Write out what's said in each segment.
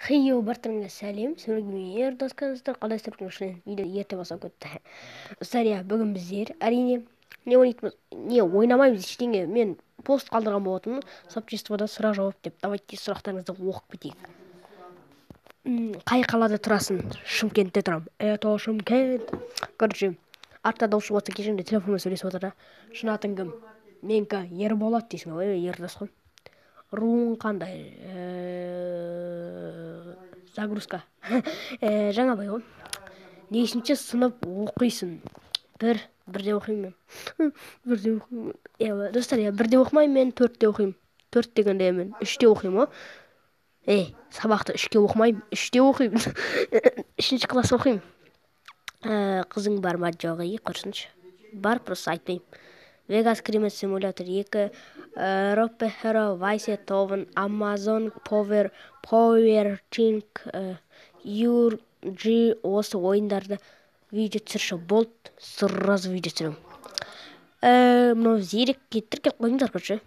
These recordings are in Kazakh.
Хейо бартыңа сәлем, сөргімей ердос каныстыр қалайсыздар күншілен видео ерте басып кетті. Сәрия, бүгін біздер әрине не ойнайтынбыз, не ойнамаймыз ештеңе. Мен пост қалдырған болатынмын сообществода сұрақ жауап деп. Давайте сұрақтарыңызды оқып кетейік. Қай қалада тұрасың? Шымкентте тұрам. Это Шымкент. Короче, артта дауыс болса кешіріңдер, телефонмен сөйлесіп отыр да. Шын атың кім? Менікі Ерболат дейсің ғой, Ердос қой. Руың қандай? Загрузка. Жаңа бай ғой. Нешінші сынып оқисың? Бірде оқимын мен. Бірде оқимын. Достар, бірде оқымаймын мен, төртте оқимын. Төрт дегенде мен үште оқимын ғой. Сабақты үшке оқымаймын, үште оқимын. Үшінші класс оқимын. Қызың бар ма? Жоқ, құрсыншы. Бар, просто айтпаймын. Vegas Climate Simulator 2, Rope Hero, Vice Toven, Amazon PowerTink, UG осы ойындарды видео түсірші болды. Сразу видео түсірем. Мынау зерекке тіркеп қойыңдар, короче.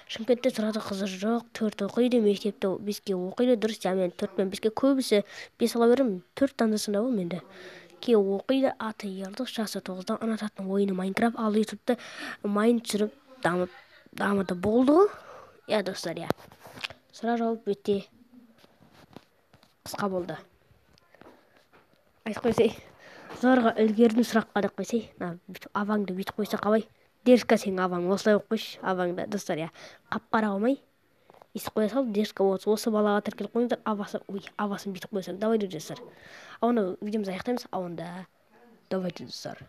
Шымкентте тұрады, қызы жоқ, 4 оқиды, мектепте 5-ке оқиды. Дұрыс, мен 4 пен 5-ке көбісі 5 ала беремін. 4 таңдасында ғой менде. Ке оқиды, аты Ердос, жасы 9-дан ұнататын ойыны Майнкрафт, ал ютубта майн түсіріп дамыды болды ғой. Достар, сұрақ жауап өте қысқа болды. Айтып қойсай, зорға үлгердің сұраққа деп қойсай. Аваңды бүйтіп қойса қалай? Дерсқа сен аваң осылай оқып қойшы аваңды. Достар, қап-қара қылмай естіп қоя сал, дерсқа осы балаға тіркеліп қойыңдар, авасын бүйтіп қойсаң. Давайте, достар. Оны видеомызды аяқтаймыз. Давайте, достар.